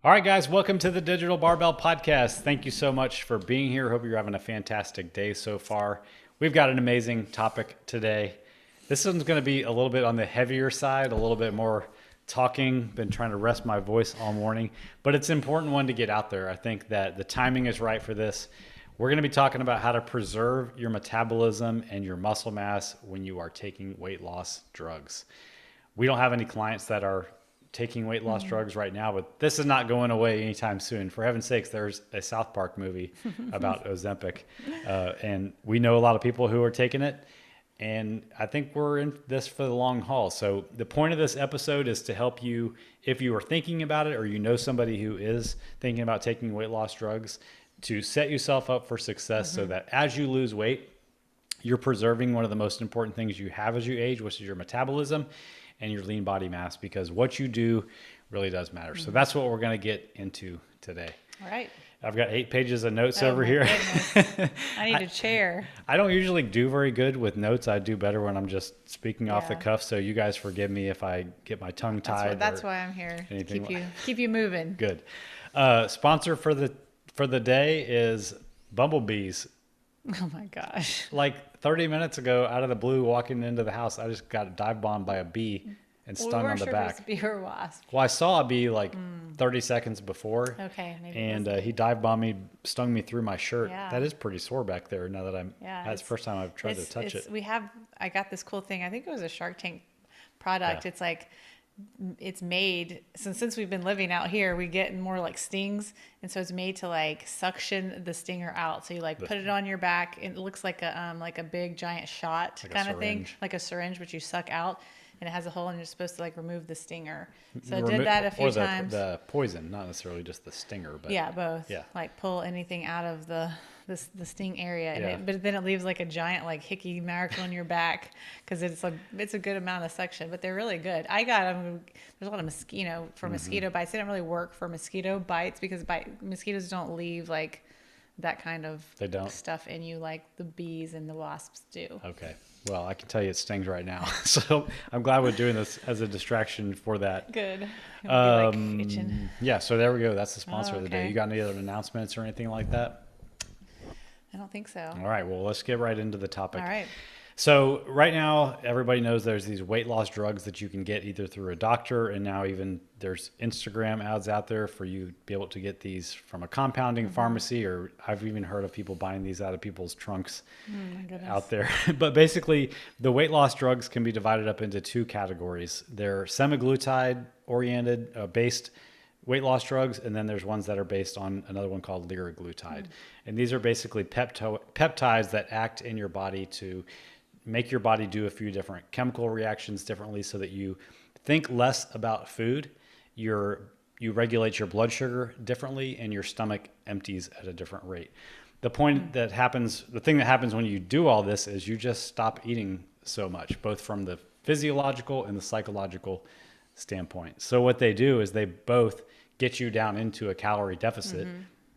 All right, guys, welcome to the Digital Barbell Podcast. Thank you so much for being here. Hope you're having a fantastic day so far. We've got an amazing topic today. This one's going to be a little bit on the heavier side, a little bit more talking. Been trying to rest my voice all morning, but it's an important one to get out there. I think that the timing is right for this. We're going to be talking about how to preserve your metabolism and your muscle mass when you are taking weight loss drugs. We don't have any clients that are taking weight loss drugs right now, but this is not going away anytime soon. For heaven's sakes, there's a South Park movie about Ozempic, and we know a lot of people who are taking it, and I think we're in this for the long haul. So the point of this episode is to help you, if you are thinking about it or you know somebody who is thinking about taking weight loss drugs, to set yourself up for success so that as you lose weight, you're preserving one of the most important things you have as you age, which is your metabolism and your lean body mass, because what you do really does matter. So that's what we're going to get into today. All right. I've got 8 pages of notes over here. I need a chair. I don't usually do very good with notes. I do better when I'm just speaking off the cuff. So you guys forgive me if I get my tongue tied. That's why I'm here. To keep you moving. Good. Sponsor for the day is bumblebees. Oh my gosh. Like 30 minutes ago, out of the blue, walking into the house, I just got dive bombed by a bee and stung on the back. If it was a bee or a wasp. Well, I saw a bee like 30 seconds before. Okay. Maybe and he dive bombed me, stung me through my shirt. Yeah. That is pretty sore back there now that that's the first time I've tried to touch it. I got this cool thing. I think it was a Shark Tank product. Yeah. It's like, it's made since we've been living out here, we get more like stings, and so it's made to like suction the stinger out. So you like put it on your back, and it looks like a big giant shot like kind of thing, like a syringe, but you suck out, and it has a hole, and you're supposed to like remove the stinger. So I did that a few times. The poison, not necessarily just the stinger, but yeah, both. Yeah, like pull anything out of the sting area, yeah. but then it leaves like a giant like hickey mark on your back because it's a good amount of suction. But they're really good. I got them. There's a lot of mosquito bites. They don't really work for mosquito bites because mosquitoes don't leave like that kind of stuff in you like the bees and the wasps do. Okay. Well, I can tell you it stings right now. So I'm glad we're doing this as a distraction for that. Good. It'll be like itching. Yeah. So there we go. That's the sponsor of the day. Okay. You got any other announcements or anything like that? I don't think so. All right. Well, let's get right into the topic. All right. So right now, everybody knows there's these weight loss drugs that you can get either through a doctor, and now even there's Instagram ads out there for you to be able to get these from a compounding pharmacy, or I've even heard of people buying these out of people's trunks out there. But basically, the weight loss drugs can be divided up into 2 categories. They're semaglutide oriented based weight loss drugs, and then there's ones that are based on another one called liraglutide. And these are basically peptides that act in your body to make your body do a few different chemical reactions differently so that you think less about food, you regulate your blood sugar differently, and your stomach empties at a different rate. The thing that happens when you do all this is you just stop eating so much, both from the physiological and the psychological standpoint. So what they do is they both get you down into a calorie deficit,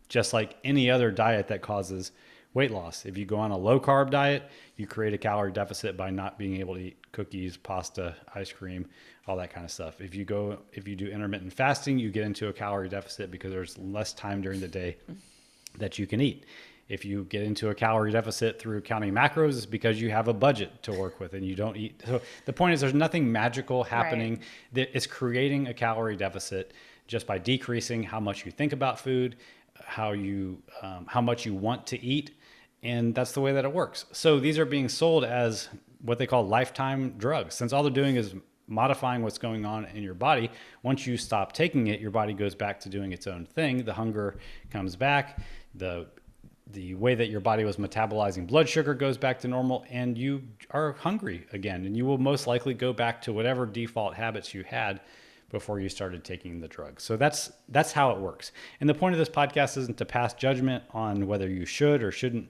just like any other diet that causes weight loss. If you go on a low carb diet, you create a calorie deficit by not being able to eat cookies, pasta, ice cream, all that kind of stuff. If you do intermittent fasting, you get into a calorie deficit because there's less time during the day that you can eat. If you get into a calorie deficit through counting macros, it's because you have a budget to work with and you don't eat. So the point is there's nothing magical happening. Right. It's creating a calorie deficit just by decreasing how much you think about food, how much you want to eat. And that's the way that it works. So these are being sold as what they call lifetime drugs. Since all they're doing is modifying what's going on in your body, once you stop taking it, your body goes back to doing its own thing. The hunger comes back. The way that your body was metabolizing blood sugar goes back to normal, and you are hungry again. And you will most likely go back to whatever default habits you had before you started taking the drugs. So that's how it works. And the point of this podcast isn't to pass judgment on whether you should or shouldn't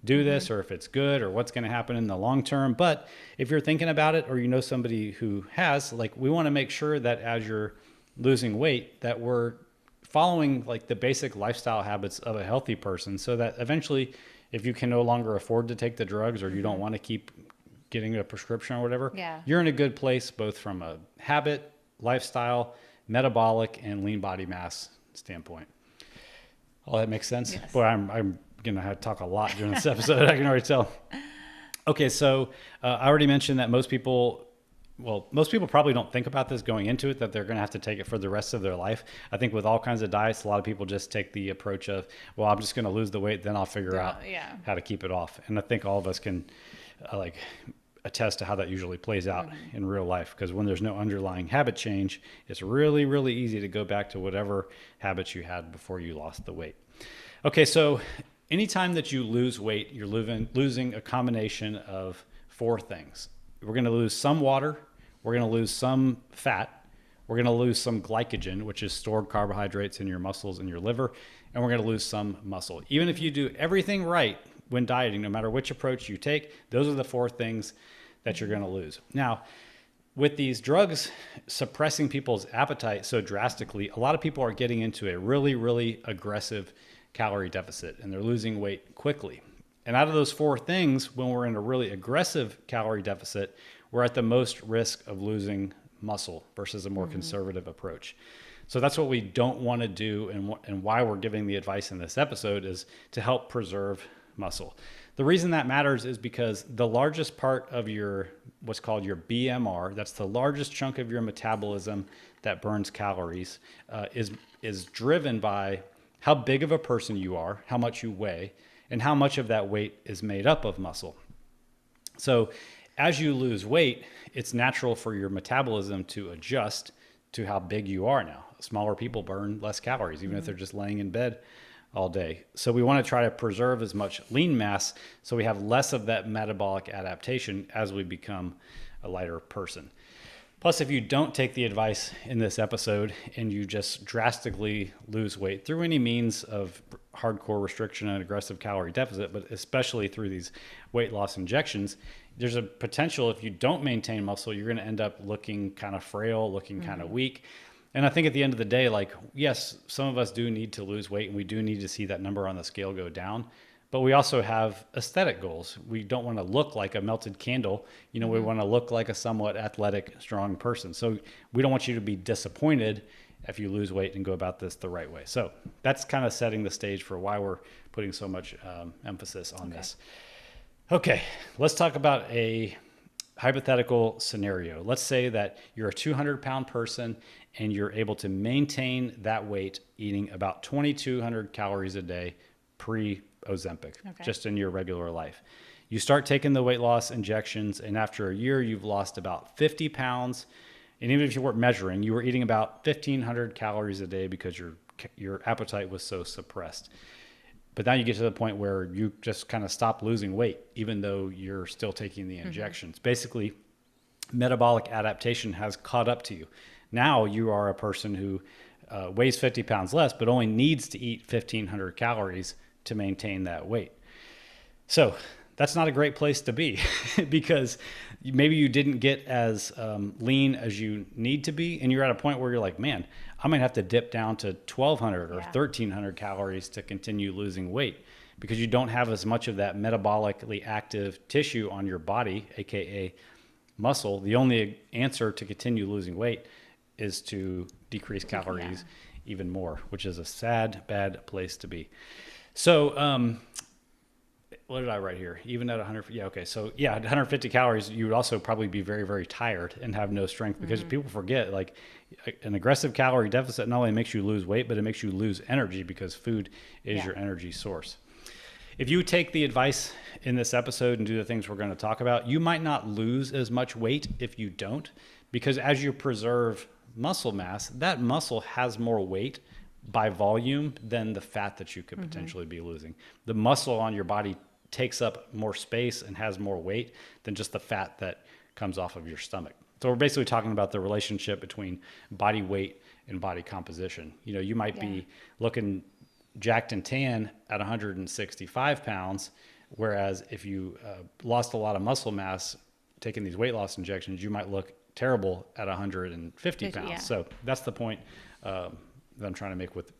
do this, or if it's good, or what's going to happen in the long term. But if you're thinking about it, or you know somebody who has, like, we want to make sure that as you're losing weight, that we're following like the basic lifestyle habits of a healthy person, so that eventually, if you can no longer afford to take the drugs, or you don't want to keep getting a prescription or whatever, you're in a good place, both from a habit, lifestyle, metabolic, and lean body mass standpoint. All that makes sense? Yes. Boy, I'm going to have to talk a lot during this episode. I can already tell. Okay, so I already mentioned that most people probably don't think about this going into it, that they're going to have to take it for the rest of their life. I think with all kinds of diets, a lot of people just take the approach of, well, I'm just going to lose the weight, then I'll figure out how to keep it off. And I think all of us can attest to how that usually plays out in real life, because when there's no underlying habit change, it's really, really easy to go back to whatever habits you had before you lost the weight. Okay, so anytime that you lose weight, you're losing a combination of 4 things. We're going to lose some water, we're going to lose some fat, we're going to lose some glycogen, which is stored carbohydrates in your muscles and your liver, and we're going to lose some muscle. Even if you do everything right when dieting, no matter which approach you take, those are the 4 things that you're going to lose. Now, with these drugs suppressing people's appetite so drastically, a lot of people are getting into a really, really aggressive calorie deficit, and they're losing weight quickly. And out of those 4 things, when we're in a really aggressive calorie deficit, we're at the most risk of losing muscle versus a more conservative approach. So that's what we don't want to do, and why we're giving the advice in this episode is to help preserve muscle. The reason that matters is because the largest part of your what's called your BMR, that's the largest chunk of your metabolism that burns calories, is driven by how big of a person you are, how much you weigh, and how much of that weight is made up of muscle. So as you lose weight, it's natural for your metabolism to adjust to how big you are now. Smaller people burn less calories, even if they're just laying in bed all day. So we want to try to preserve as much lean mass so we have less of that metabolic adaptation as we become a lighter person. Plus, if you don't take the advice in this episode and you just drastically lose weight through any means of hardcore restriction and aggressive calorie deficit, but especially through these weight loss injections, there's a potential if you don't maintain muscle, you're going to end up looking kind of frail, looking kind of weak. And I think at the end of the day, yes, some of us do need to lose weight and we do need to see that number on the scale go down. But we also have aesthetic goals. We don't want to look like a melted candle. We want to look like a somewhat athletic, strong person. So we don't want you to be disappointed if you lose weight and go about this the right way. So that's kind of setting the stage for why we're putting so much emphasis on this. Okay, let's talk about a hypothetical scenario. Let's say that you're a 200-pound person and you're able to maintain that weight eating about 2,200 calories a day pre-Ozempic, just in your regular life. You start taking the weight loss injections, and after a year, you've lost about 50 pounds. And even if you weren't measuring, you were eating about 1,500 calories a day because your appetite was so suppressed. But now you get to the point where you just kind of stop losing weight, even though you're still taking the injections. Basically, metabolic adaptation has caught up to you. Now you are a person who weighs 50 pounds less, but only needs to eat 1,500 calories to maintain that weight. So that's not a great place to be because maybe you didn't get as lean as you need to be. And you're at a point where you're like, man, I might have to dip down to 1,200 or 1,300 calories to continue losing weight because you don't have as much of that metabolically active tissue on your body, AKA muscle. The only answer to continue losing weight is to decrease calories even more, which is a sad, bad place to be. So, what did I write here? Even at 100, So at 150 calories, you would also probably be very, very tired and have no strength because people forget, an aggressive calorie deficit not only makes you lose weight, but it makes you lose energy because food is your energy source. If you take the advice in this episode and do the things we're going to talk about, you might not lose as much weight if you don't, because as you preserve muscle mass, that muscle has more weight by volume than the fat that you could potentially be losing. The muscle on your body takes up more space and has more weight than just the fat that comes off of your stomach. So we're basically talking about the relationship between body weight and body composition. You might be looking jacked and tan at 165 pounds, whereas if you lost a lot of muscle mass taking these weight loss injections, you might look terrible at 150 pounds. So that's the point that I'm trying to make with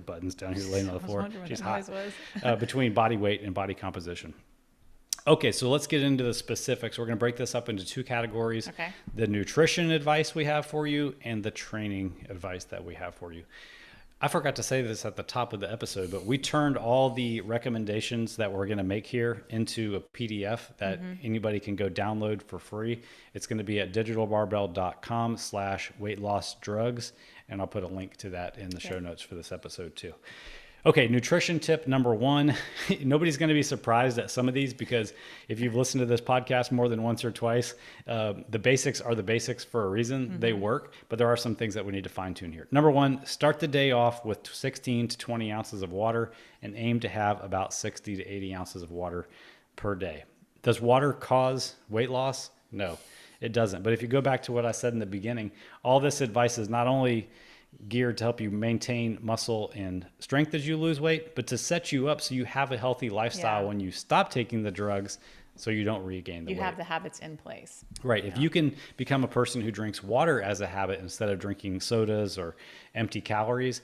buttons down here laying on the floor. She's hot. Between body weight and body composition. Okay, so let's get into the specifics. We're going to break this up into 2 categories. Okay. The nutrition advice we have for you and the training advice that we have for you. I forgot to say this at the top of the episode, but we turned all the recommendations that we're going to make here into a PDF that anybody can go download for free. It's going to be at digitalbarbell.com/weight loss drugs. And I'll put a link to that in the show notes for this episode too. Okay, nutrition tip number 1. Nobody's going to be surprised at some of these because if you've listened to this podcast more than once or twice, the basics are the basics for a reason. They work, but there are some things that we need to fine tune here. Number 1, start the day off with 16 to 20 ounces of water and aim to have about 60 to 80 ounces of water per day. Does water cause weight loss? No, it doesn't. But if you go back to what I said in the beginning, all this advice is not only geared to help you maintain muscle and strength as you lose weight, but to set you up so you have a healthy lifestyle when you stop taking the drugs so you don't regain the weight. You have the habits in place. Right. If you can become a person who drinks water as a habit instead of drinking sodas or empty calories,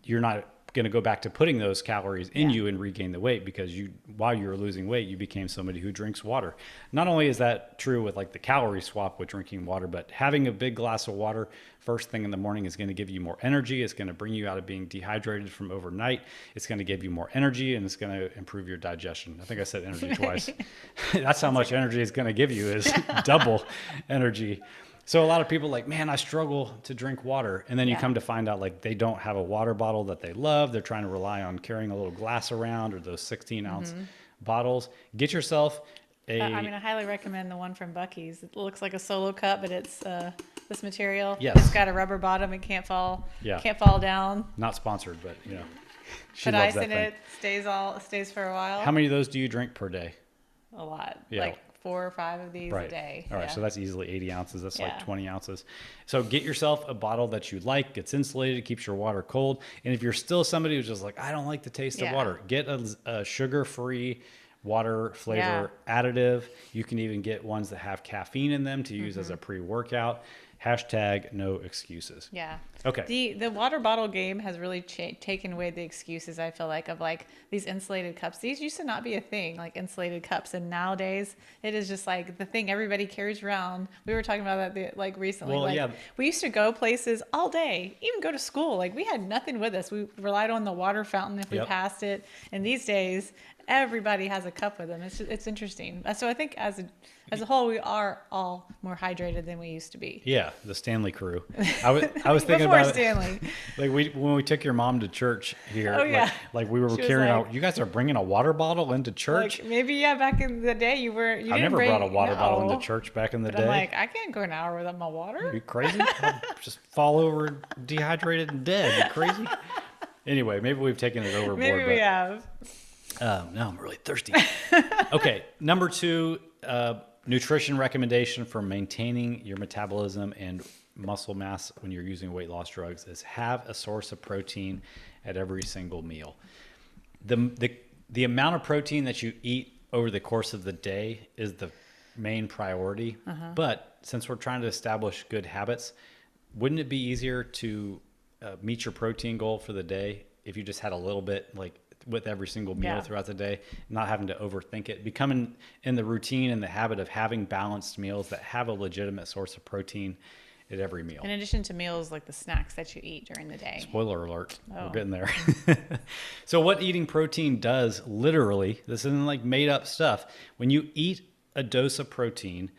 you're not going to go back to putting those calories in you and regain the weight because while you were losing weight, you became somebody who drinks water. Not only is that true with like the calorie swap with drinking water, but having a big glass of water first thing in the morning is going to give you more energy. It's going to bring you out of being dehydrated from overnight. It's going to give you more energy and it's going to improve your digestion. I think I said energy twice. That's how much energy it's going to give you is double energy. So a lot of people like, man, I struggle to drink water. And then you come to find out like they don't have a water bottle that they love. They're trying to rely on carrying a little glass around or those 16-ounce bottles. Get yourself I highly recommend the one from Buc-ee's. It looks like a Solo cup, but it's this material. Yes. It's got a rubber bottom. It can't fall down. Not sponsored, but she Put loves ice that in thing. It stays for a while. How many of those do you drink per day? A lot. Yeah. Like 4 or 5 of these a day. All right. So that's easily 80 ounces. That's like 20 ounces. So get yourself a bottle that you like. It's insulated, keeps your water cold. And if you're still somebody who's just like, I don't like the taste of water, get a sugar-free water flavor additive. You can even get ones that have caffeine in them to use as a pre-workout. # no excuses. Yeah. Okay. The water bottle game has really taken away the excuses, I feel like, of like these insulated cups. These used to not be a thing, like insulated cups. And nowadays it is just like the thing everybody carries around. We were talking about that like recently. Well, we used to go places all day, even go to school. Like we had nothing with us. We relied on the water fountain if we passed it. And these days, everybody has a cup with them. It's interesting. So I think as a whole, we are all more hydrated than we used to be. Yeah, the Stanley crew. I was thinking about Stanley. Like when we took your mom to church here. Oh, yeah. Like we were carrying out. You guys are bringing a water bottle into church. Like maybe back in the day you I never brought a water bottle into church back in the day. I'm like, I can't go an hour without my water. Are you crazy? I'll just fall over dehydrated and dead. You crazy? Anyway, maybe we've taken it overboard. Maybe we have. Now I'm really thirsty. Okay, number 2, nutrition recommendation for maintaining your metabolism and muscle mass when you're using weight loss drugs is have a source of protein at every single meal. The amount of protein that you eat over the course of the day is the main priority. But since we're trying to establish good habits, wouldn't it be easier to meet your protein goal for the day if you just had a little bit like with every single meal throughout the day, not having to overthink it, becoming in the routine and the habit of having balanced meals that have a legitimate source of protein at every meal. In addition to meals like the snacks that you eat during the day. Spoiler alert, we're getting there. So what eating protein does, literally, this isn't like made up stuff. When you eat a dose of protein,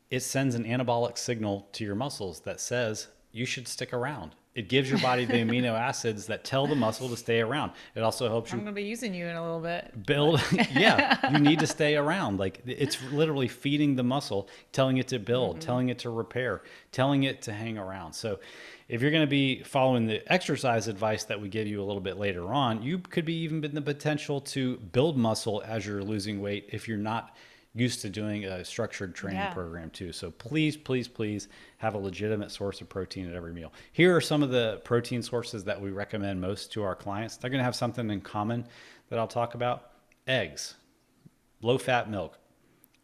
it sends an anabolic signal to your muscles that says you should stick around. It gives your body the amino acids that tell the muscle to stay around. It also helps you. I'm going to be using you in a little bit. Build. You need to stay around. Like it's literally feeding the muscle, telling it to build, telling it to repair, telling it to hang around. So if you're going to be following the exercise advice that we give you a little bit later on, you could be even in the potential to build muscle as you're losing weight if you're not used to doing a structured training program too. So please, please, please have a legitimate source of protein at every meal. Here are some of the protein sources that we recommend most to our clients. They're going to have something in common that I'll talk about. Eggs, low-fat milk,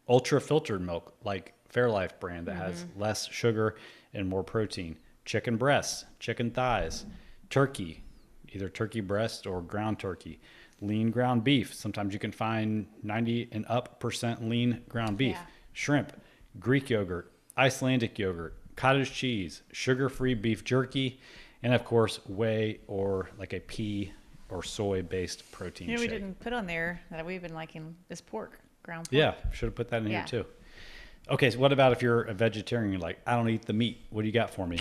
ultra-filtered milk like Fairlife brand that has less sugar and more protein, chicken breasts, chicken thighs, turkey, either turkey breast or ground turkey, lean ground beef. Sometimes you can find 90 and up % lean ground beef, shrimp, Greek yogurt, Icelandic yogurt, cottage cheese, sugar-free beef jerky, And of course, whey or like a pea or soy based protein We shake. didn't put on there that we've been liking is pork, ground pork. Yeah, should have put that in Yeah. here too. Okay, so what about if you're a vegetarian? You're like, I don't eat the meat. What do you got for me?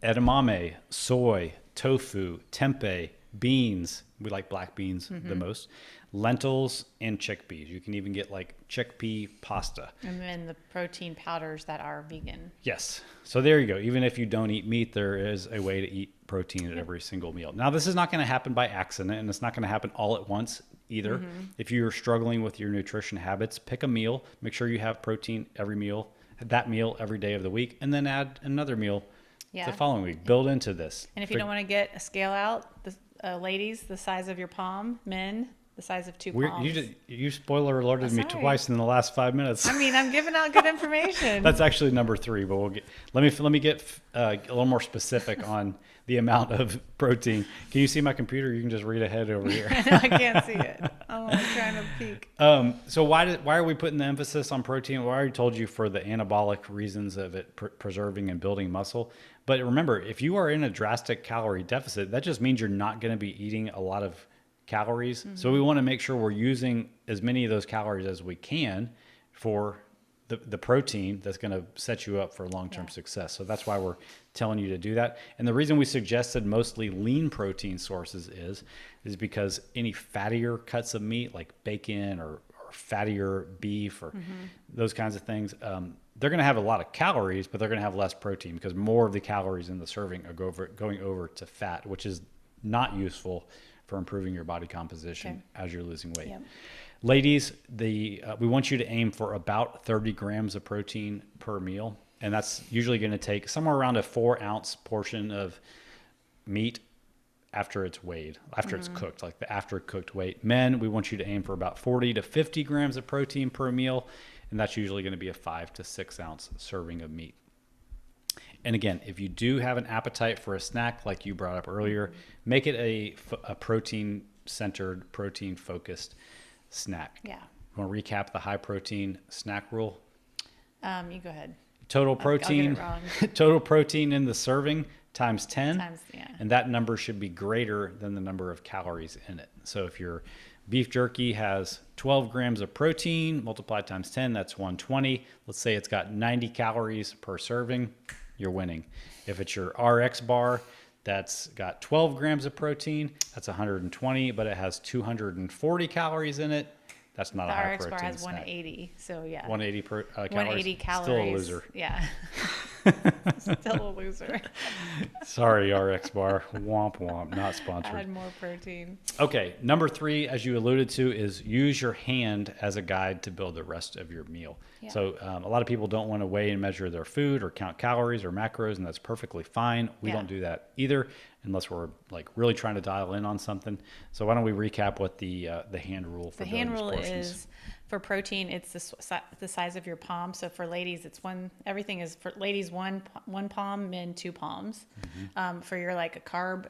Edamame, soy, tofu, tempeh, beans. We like black beans the most. Lentils and chickpeas. You can even get like chickpea pasta. And then the protein powders that are vegan. Yes. So there you go. Even if you don't eat meat, there is a way to eat protein at every single meal. Now, this is not going to happen by accident, and it's not going to happen all at once either. If you're struggling with your nutrition habits, pick a meal. Make sure you have protein every meal, that meal every day of the week, and then add another meal the following week. Build into this. And if you don't want to get a scale out, ladies, the size of your palm, men, the size of two palms. You spoiler alerted me sorry. twice in the last 5 minutes. I mean, I'm giving out good information. That's actually number 3, but let me get a little more specific on the amount of protein. Can you see my computer? You can just read ahead over here. I know, I can't see it. I'm only trying to peek. So why are we putting the emphasis on protein? Well, I already told you for the anabolic reasons of it preserving and building muscle. But remember, if you are in a drastic calorie deficit, that just means you're not going to be eating a lot of calories. So we want to make sure we're using as many of those calories as we can for the protein that's going to set you up for long-term success. So that's why we're telling you to do that. And the reason we suggested mostly lean protein sources is because any fattier cuts of meat like bacon or fattier beef or those kinds of things, they're going to have a lot of calories, but they're going to have less protein because more of the calories in the serving are going over to fat, which is not useful for improving your body composition as you're losing weight. Yep. Ladies, we want you to aim for about 30 grams of protein per meal. And that's usually going to take somewhere around a 4-ounce portion of meat after it's weighed, after it's cooked, like the after cooked weight. Men, we want you to aim for about 40 to 50 grams of protein per meal. And that's usually going to be a 5 to 6 ounce serving of meat. And again, if you do have an appetite for a snack like you brought up earlier, make it a protein-centered, protein-focused snack. Yeah. You want to recap the high protein snack rule? You go ahead. Total I'll get protein, it wrong. total protein in the serving times 10. Yeah. And that number should be greater than the number of calories in it. So if your beef jerky has 12 grams of protein, multiplied times 10, that's 120. Let's say it's got 90 calories per serving. You're winning. If it's your RX bar that's got 12 grams of protein, that's 120, but it has 240 calories in it. That's not The a high RX protein bar has snack. 180, so yeah. 180 calories. 180 calories. Still a loser. Yeah. Still a loser. Sorry, RX bar. Womp womp. Not sponsored. Add more protein. Okay, number 3, as you alluded to, is use your hand as a guide to build the rest of your meal. Yeah. So a lot of people don't want to weigh and measure their food or count calories or macros, and that's perfectly fine. We don't do that either, unless we're like really trying to dial in on something. So why don't we recap what the hand rule for The hand building rule portions? is for protein, it's the size of your palm. So for ladies, it's one. Everything is for ladies one palm, men 2 palms. For your like a carb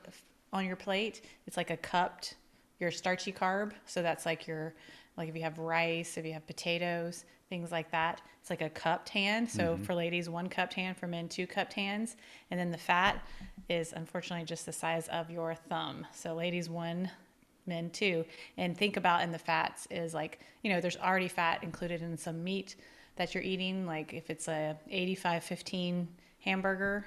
on your plate, it's like a cupped, your starchy carb. So that's like your if you have rice, if you have potatoes, things like that. It's like a cupped hand. So for ladies, 1 cupped hand. For men, 2 cupped hands. And then the fat is unfortunately just the size of your thumb. So ladies 1, men 2. And think about in the fats is like, there's already fat included in some meat that you're eating. Like if it's a 85-15 hamburger,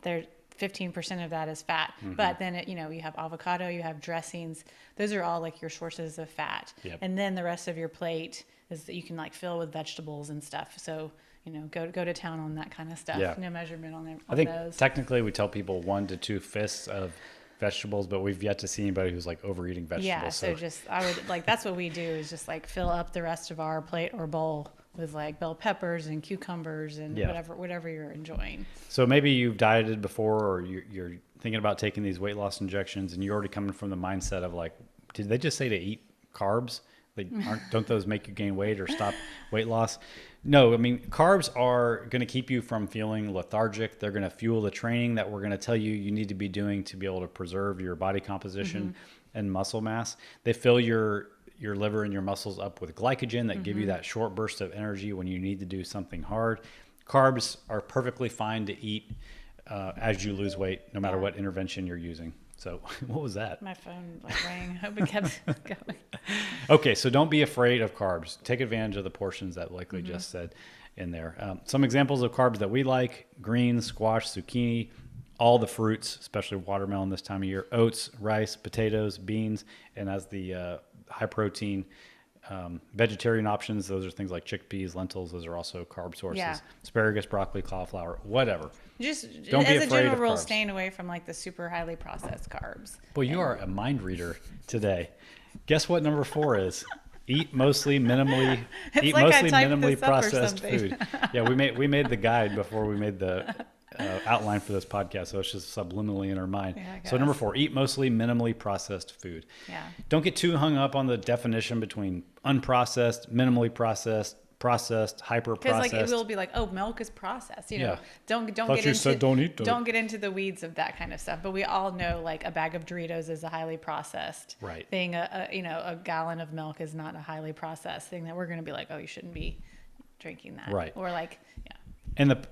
there 15% of that is fat. But then you have avocado, you have dressings. Those are all like your sources of fat. Yep. And then the rest of your plate is that you can like fill with vegetables and stuff. So go to town on that kind of stuff. Yeah. No measurement on them. I think those. technically we tell people 1 to 2 fists of vegetables, but we've yet to see anybody who's like overeating vegetables. Yeah, so I would like that's what we do is just like fill up the rest of our plate or bowl with like bell peppers and cucumbers and whatever you're enjoying. So maybe you've dieted before, or you're thinking about taking these weight loss injections, and you're already coming from the mindset of like, did they just say to eat carbs? Don't those make you gain weight or stop weight loss? No, I mean, carbs are going to keep you from feeling lethargic. They're going to fuel the training that we're going to tell you need to be doing to be able to preserve your body composition and muscle mass. They fill your liver and your muscles up with glycogen that give you that short burst of energy when you need to do something hard. Carbs are perfectly fine to eat as you lose weight, no matter Yeah. what intervention you're using. So what was that? My phone like rang. I hope it kept going. Okay, so don't be afraid of carbs. Take advantage of the portions that likely Mm-hmm. just said in there. Some examples of carbs that we like: greens, squash, zucchini, all the fruits, especially watermelon this time of year, oats, rice, potatoes, beans, and as the high protein vegetarian options, those are things like chickpeas, lentils. Those are also carb sources. Yeah. Asparagus, broccoli, cauliflower, whatever. Just Don't be as a afraid general of rule, carbs. staying away from like the super highly processed carbs. Well, you are a mind reader today. Guess what number 4 is? Eat mostly minimally. It's Eat like I mostly typed minimally this up or processed something. food. Yeah, we made the guide before we made the outline for this podcast, so it's just subliminally in our mind. Yeah, I So number guess. 4, eat mostly minimally processed food. Yeah. Don't get too hung up on the definition between unprocessed, minimally processed, processed, hyper Because processed. like it will be like, oh, milk is processed. You know, Yeah. don't Thought get you into said don't eat that. don't get into the weeds of that kind of stuff. But we all know like a bag of Doritos is a highly processed Right. thing. A gallon of milk is not a highly processed thing that we're going to be like, oh, you shouldn't be drinking that. Right. Or like, yeah. And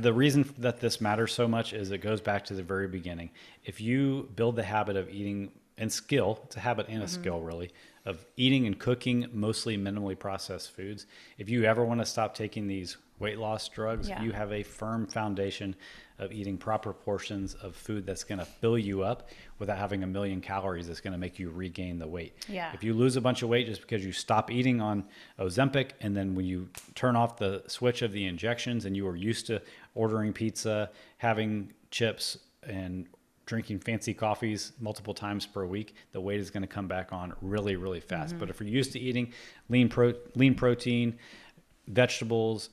the reason that this matters so much is it goes back to the very beginning. If you build the habit of eating and skill, it's a habit and a skill really, of eating and cooking mostly minimally processed foods. If you ever want to stop taking these weight loss drugs, Yeah. you have a firm foundation of eating proper portions of food that's going to fill you up without having a million calories that's going to make you regain the weight. Yeah. If you lose a bunch of weight just because you stop eating on Ozempic, and then when you turn off the switch of the injections and you were used to ordering pizza, having chips, and drinking fancy coffees multiple times per week, the weight is going to come back on really, really fast. But if you're used to eating lean protein, vegetables,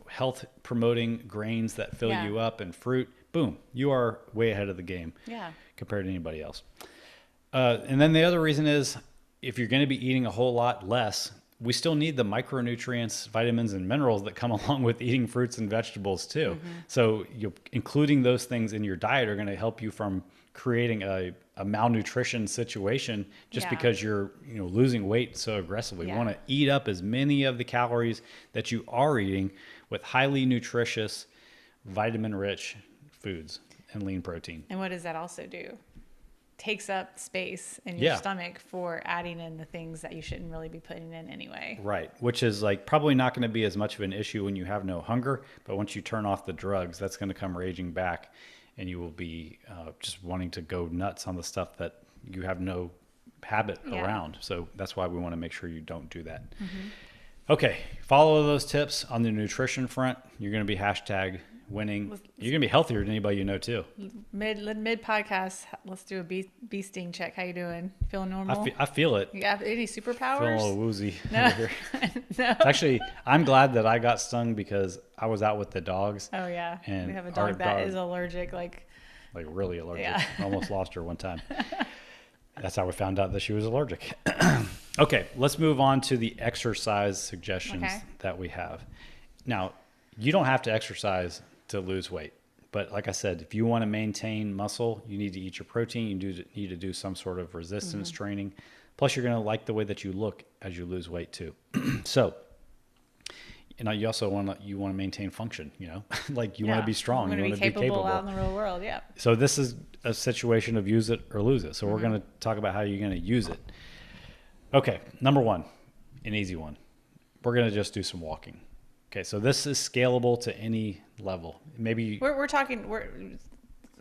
health promoting grains that fill Yeah. you up, and fruit, boom, you are way ahead of the game Yeah. compared to anybody else. And then the other reason is if you're going to be eating a whole lot less, we still need the micronutrients, vitamins, and minerals that come along with eating fruits and vegetables too. So including those things in your diet are going to help you from creating a malnutrition situation just Yeah. because you're losing weight so aggressively. Yeah. You want to eat up as many of the calories that you are eating with highly nutritious, vitamin-rich foods and lean protein. And what does that also do? Takes up space in your Yeah. stomach for adding in the things that you shouldn't really be putting in anyway. Right, which is like probably not going to be as much of an issue when you have no hunger, but once you turn off the drugs, that's going to come raging back, and you will be just wanting to go nuts on the stuff that you have no habit Yeah. around. So that's why we want to make sure you don't do that. Okay, follow those tips on the nutrition front. You're going to be #winning. You're going to be healthier than anybody you know too. Mid podcast, let's do a bee sting check. How you doing? Feeling normal? I feel it. You got any Feeling a superpowers? little woozy No. over here. No. Actually, I'm glad that I got stung because I was out with the dogs. Oh yeah. And We have a our dog that dog- is allergic. Like Like really allergic. Yeah. Almost lost her one time. That's how we found out that she was allergic. Okay, let's move on to the exercise suggestions Okay. that we have. Now, you don't have to exercise to lose weight. But like I said, if you want to maintain muscle, you need to eat your protein. You need to do some sort of resistance training. Plus, you're going to like the way that you look as you lose weight too. So, you also want to maintain function. Like you want to be strong. You You want to be capable out in the real world. Yeah. So this is a situation of use it or lose it. So we're going to talk about how you're going to use it. Okay, number 1, an easy one. We're going to just do some walking. Okay, so this is scalable to any level. Maybe We're talking.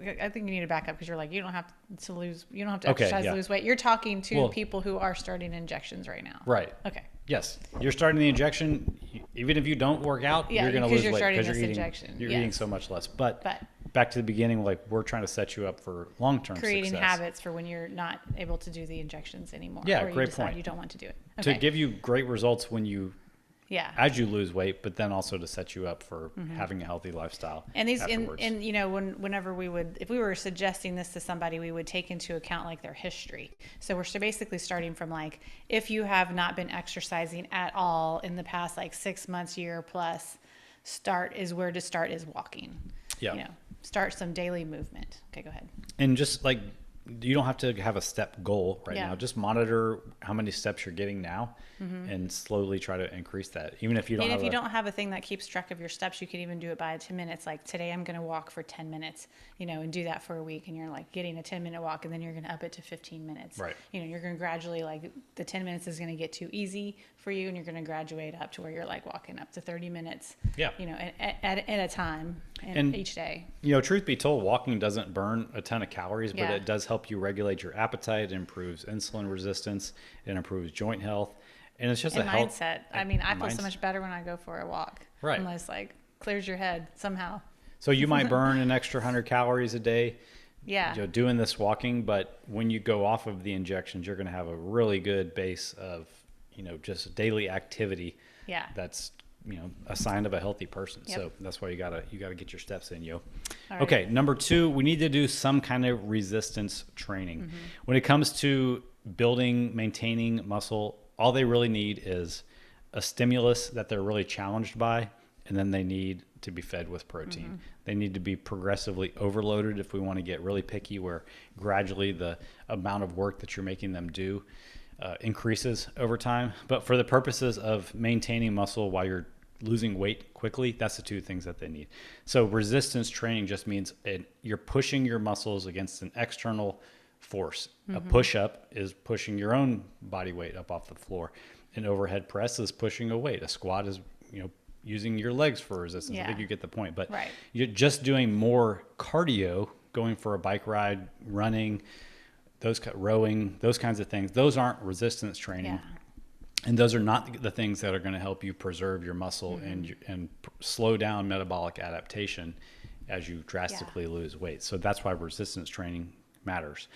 I think you need to back up because you're like you don't have to lose. You don't have to Okay, exercise yeah. to lose weight. You're talking to Well- people who are starting injections right now. right. Okay. Yes, you're starting the injection. Even if you don't work out, Yeah, you're going to because lose you're weight starting because this you're eating. injection, You're yes. eating so much less. But But back to the beginning, like we're trying to set you up for long-term creating success. habits for when you're not able to do the injections anymore. Yeah, or you great decide point. You don't want to do it. To Okay. give you great results when you Yeah. as you lose weight, but then also to set you up for having a healthy lifestyle. And these, afterwards. whenever if we were suggesting this to somebody, we would take into account like their history. So we're basically starting from like, if you have not been exercising at all in the past like 6 months, year plus, where to start is walking. Yeah. Start some daily movement. Okay, go ahead. And just like you don't have to have a step goal right Yeah. now. Just monitor how many steps you're getting now and slowly try to increase that. Even if you don't And have if you don't have a thing that keeps track of your steps, you could even do it by 10 minutes. Like today, I'm going to walk for 10 minutes, and do that for a week. And you're like getting a 10-minute walk, and then you're going to up it to 15 minutes. Right. You're going to gradually, like, the 10 minutes is going to get too easy for you, and you're going to graduate up to where you're like walking up to 30 minutes. Yeah. At a time And each day. Truth be told, walking doesn't burn a ton of calories, but Yeah. it does help you regulate your appetite, it improves insulin resistance, it improves joint health. And it's just And a health mindset. I mean, I feel so mindset. much better when I go for a walk. Right. Unless, like, clears your head somehow. So you might burn an extra 100 calories a day Yeah. doing this walking, but when you go off of the injections, you're going to have a really good base of, just daily activity. Yeah. That's, a sign of a healthy person. Yep. So that's why you gotta get your steps in, yo. All right. Okay. Number 2, we need to do some kind of resistance training. When it comes to building, maintaining muscle, all they really need is a stimulus that they're really challenged by, and then they need to be fed with protein. They need to be progressively overloaded if we want to get really picky, where gradually the amount of work that you're making them do increases over time. But for the purposes of maintaining muscle while you're losing weight quickly, that's the 2 things that they need. So resistance training just means you're pushing your muscles against an external force. A push-up is pushing your own body weight up off the floor. An overhead press is pushing a weight. A squat is, using your legs for resistance. I think Yeah. you get the point. But Right. you're just doing more cardio, going for a bike ride, running, rowing, those kinds of things. Those aren't resistance training. Yeah. And those are not the things that are going to help you preserve your muscle and slow down metabolic adaptation as you drastically lose weight. So that's why resistance training matters.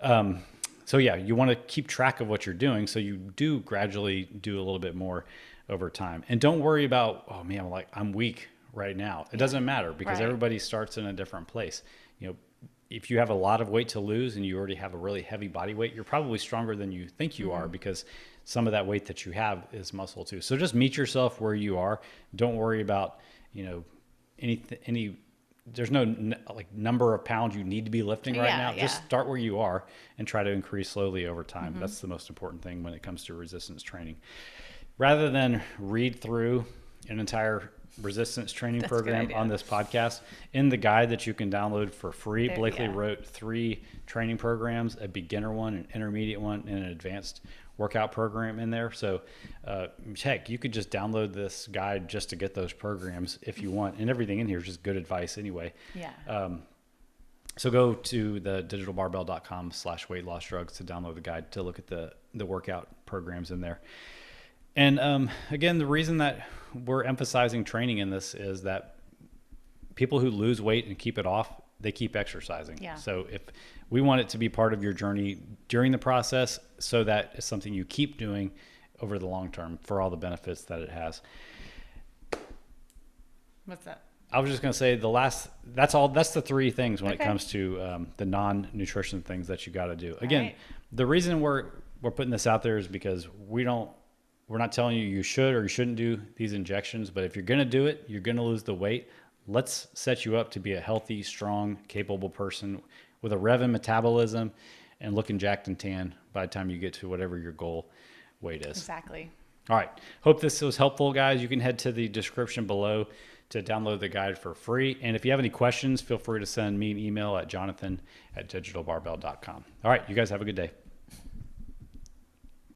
So you want to keep track of what you're doing, so you do gradually do a little bit more over time. And don't worry about, oh man, I'm weak right now. It doesn't matter, because Right. everybody starts in a different place. If you have a lot of weight to lose and you already have a really heavy body weight, you're probably stronger than you think you are, because some of that weight that you have is muscle too. So just meet yourself where you are. Don't worry about, there's no number of pounds you need to be lifting right now. Just start where you are and try to increase slowly over time. That's the most important thing when it comes to resistance training. Rather than read through an entire resistance training That's a good program idea. on this podcast, in the guide that you can download for free, There- Blakely yeah. wrote 3 training programs: a beginner one, an intermediate one, and an advanced workout program in there. So heck, you could just download this guide just to get those programs if you want, and everything in here is just good advice anyway. Yeah. So go to the digitalbarbell.com/weight loss drugs to download the guide to look at the workout programs in there. And again, the reason that we're emphasizing training in this is that people who lose weight and keep it off, they keep exercising. Yeah. So if we want it to be part of your journey during the process, so that it's something you keep doing over the long term for all the benefits that it has. What's that? I was just going to say that's the 3 things when it Okay. comes to the non-nutrition things that you got to do. Again, right. the reason we're putting this out there is because we're not telling you should or you shouldn't do these injections, but if you're going to do it, you're going to lose the weight. Let's set you up to be a healthy, strong, capable person with a revving metabolism and looking jacked and tan by the time you get to whatever your goal weight is. Exactly. All right. Hope this was helpful, guys. You can head to the description below to download the guide for free. And if you have any questions, feel free to send me an email at jonathan@digitalbarbell.com. All right. You guys have a good day.